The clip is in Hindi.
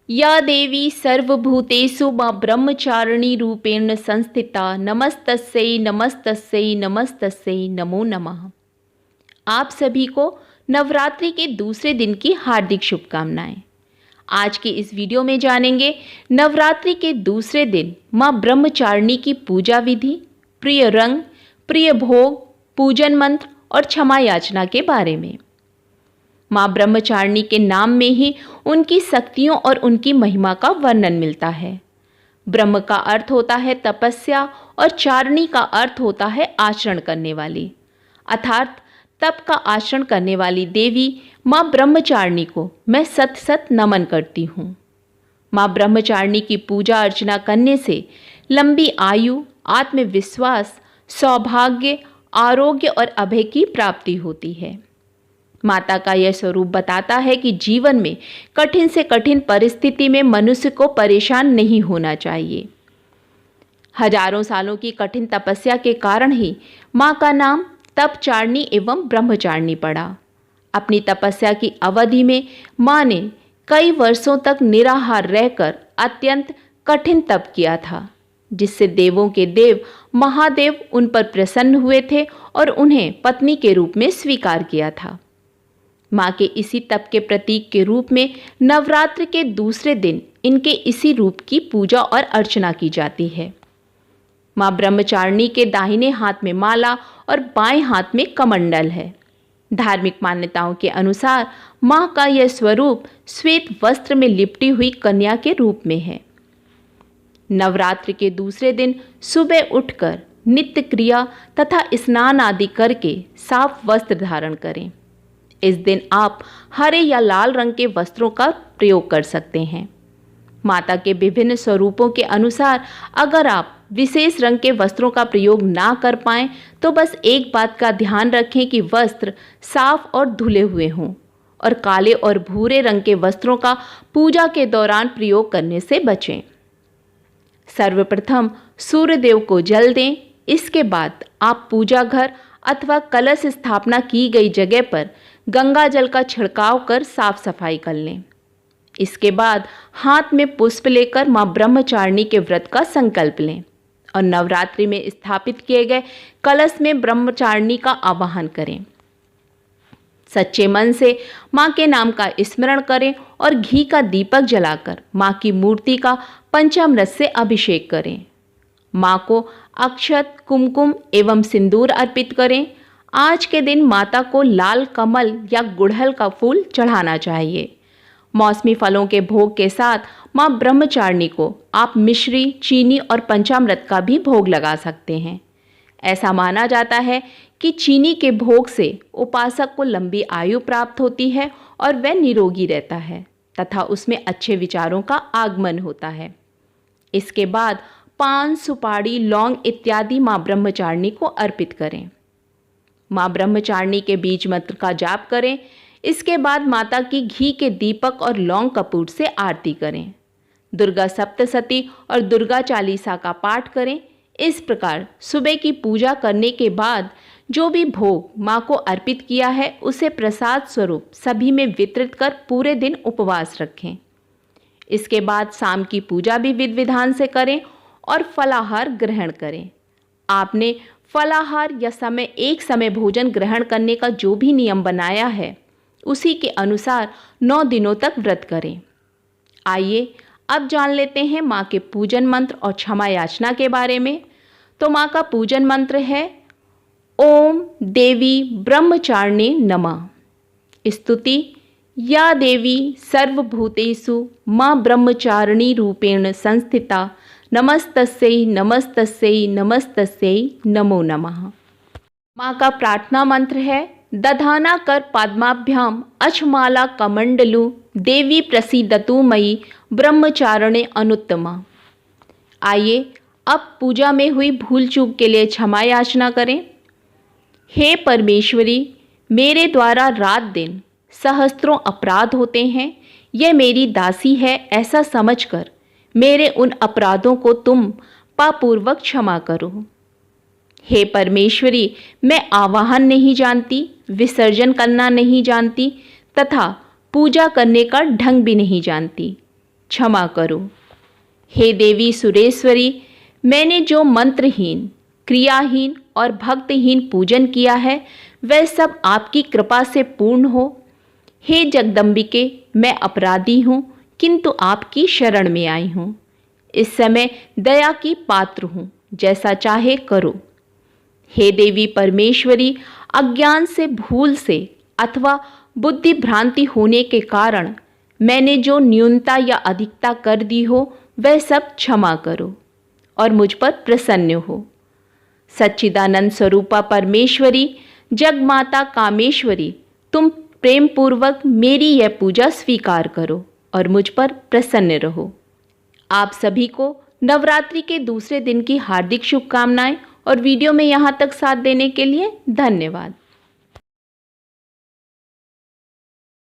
या देवी सर्वभूतेषु मां ब्रह्मचारिणी रूपेण संस्थिता नमस्तस्यै नमस्तस्यै नमस्तस्यै नमो नमः। आप सभी को नवरात्रि के दूसरे दिन की हार्दिक शुभकामनाएं। आज के इस वीडियो में जानेंगे नवरात्रि के दूसरे दिन मां ब्रह्मचारिणी की पूजा विधि, प्रिय रंग, प्रिय भोग, पूजन मंत्र और क्षमा याचना के बारे में। मां ब्रह्मचारिणी के नाम में ही उनकी शक्तियों और उनकी महिमा का वर्णन मिलता है। ब्रह्म का अर्थ होता है तपस्या और चारिणी का अर्थ होता है आचरण करने वाली, अर्थात तप का आचरण करने वाली देवी मां ब्रह्मचारिणी को मैं सत सत नमन करती हूँ। मां ब्रह्मचारिणी की पूजा अर्चना करने से लंबी आयु, आत्मविश्वास, सौभाग्य, आरोग्य और अभय की प्राप्ति होती है। माता का यह स्वरूप बताता है कि जीवन में कठिन से कठिन परिस्थिति में मनुष्य को परेशान नहीं होना चाहिए। हजारों सालों की कठिन तपस्या के कारण ही मां का नाम तपचारिणी एवं ब्रह्मचारिणी पड़ा। अपनी तपस्या की अवधि में मां ने कई वर्षों तक निराहार रहकर अत्यंत कठिन तप किया था, जिससे देवों के देव महादेव उन पर प्रसन्न हुए थे और उन्हें पत्नी के रूप में स्वीकार किया था। मां के इसी तप के प्रतीक के रूप में नवरात्र के दूसरे दिन इनके इसी रूप की पूजा और अर्चना की जाती है। मां ब्रह्मचारिणी के दाहिने हाथ में माला और बाएं हाथ में कमंडल है। धार्मिक मान्यताओं के अनुसार मां का यह स्वरूप श्वेत वस्त्र में लिपटी हुई कन्या के रूप में है। नवरात्र के दूसरे दिन सुबह उठकर नित्य क्रिया तथा स्नान आदि करके साफ वस्त्र धारण करें। इस दिन आप हरे या लाल रंग के वस्त्रों का प्रयोग कर सकते हैं। माता के विभिन्न स्वरूपों के अनुसार अगर आप विशेष रंग के वस्त्रों का प्रयोग ना कर पाएं तो बस एक बात का ध्यान रखें कि वस्त्र साफ और धुले हुए हों और काले और भूरे रंग के वस्त्रों का पूजा के दौरान प्रयोग करने से बचें। सर्वप्रथम सूर्य देव को जल दें। इसके बाद आप पूजा घर अथवा कलश स्थापना की गई जगह पर गंगा जल का छिड़काव कर साफ सफाई कर लें। इसके बाद हाथ में पुष्प लेकर मां ब्रह्मचारिणी के व्रत का संकल्प लें और नवरात्रि में स्थापित किए गए कलश में ब्रह्मचारिणी का आवाहन करें। सच्चे मन से मां के नाम का स्मरण करें और घी का दीपक जलाकर मां की मूर्ति का पंचामृत से अभिषेक करें। मां को अक्षत, कुमकुम एवं सिंदूर अर्पित करें। आज के दिन माता को लाल कमल या गुड़हल का फूल चढ़ाना चाहिए। मौसमी फलों के भोग के साथ मां ब्रह्मचारिणी को आप मिश्री, चीनी और पंचामृत का भी भोग लगा सकते हैं। ऐसा माना जाता है कि चीनी के भोग से उपासक को लंबी आयु प्राप्त होती है और वह निरोगी रहता है तथा उसमें अच्छे विचारों का आगमन होता है। इसके बाद पान, सुपारी, लौंग इत्यादि मां ब्रह्मचारिणी को अर्पित करें। मां ब्रह्मचारिणी के बीज मंत्र का जाप करें। इसके बाद माता की घी के दीपक और लौंग कपूर से आरती करें। दुर्गा सप्तशती और दुर्गा चालीसा का पाठ करें। इस प्रकार सुबह की पूजा करने के बाद जो भी भोग मां को अर्पित किया है उसे प्रसाद स्वरूप सभी में वितरित कर पूरे दिन उपवास रखें। इसके बाद शाम की पूजा भी विधि विधान से करें और फलाहार ग्रहण करें। आपने फलाहार या एक समय भोजन ग्रहण करने का जो भी नियम बनाया है उसी के अनुसार 9 दिनों तक व्रत करें। आइए अब जान लेते हैं मां के पूजन मंत्र और क्षमा याचना के बारे में। तो मां का पूजन मंत्र है ओम देवी ब्रह्मचारिणी नमः। स्तुति या देवी सर्वभूतेषु मां ब्रह्मचारिणी रूपेण संस्थिता नमस्तस्यै नमस्तस्यै नमस्तस्यै नमो नमः। मां का प्रार्थना मंत्र है दधाना कर पाद्माभ्याम अक्षमाला कमंडलु देवी प्रसीदतु मयि ब्रह्मचारिणे अनुत्तमा। आइए अब पूजा में हुई भूल चूक के लिए क्षमा याचना करें। हे परमेश्वरी, मेरे द्वारा रात दिन सहस्त्रों अपराध होते हैं। यह मेरी दासी है ऐसा समझकर मेरे उन अपराधों को तुम पापूर्वक क्षमा करो। हे परमेश्वरी, मैं आवाहन नहीं जानती, विसर्जन करना नहीं जानती तथा पूजा करने का ढंग भी नहीं जानती। क्षमा करो। हे देवी सुरेश्वरी, मैंने जो मंत्रहीन, क्रियाहीन और भक्तहीन पूजन किया है वह सब आपकी कृपा से पूर्ण हो। हे जगदम्बिके, मैं अपराधी हूँ किंतु आपकी शरण में आई हूँ। इस समय दया की पात्र हूँ, जैसा चाहे करो। हे देवी परमेश्वरी, अज्ञान से, भूल से अथवा बुद्धि भ्रांति होने के कारण मैंने जो न्यूनता या अधिकता कर दी हो वह सब क्षमा करो और मुझ पर प्रसन्न हो। सच्चिदानंद स्वरूपा परमेश्वरी, जगमाता कामेश्वरी, तुम प्रेम पूर्वक मेरी यह पूजा स्वीकार करो और मुझ पर प्रसन्न रहो। आप सभी को नवरात्रि के दूसरे दिन की हार्दिक शुभकामनाएं और वीडियो में यहाँ तक साथ देने के लिए धन्यवाद।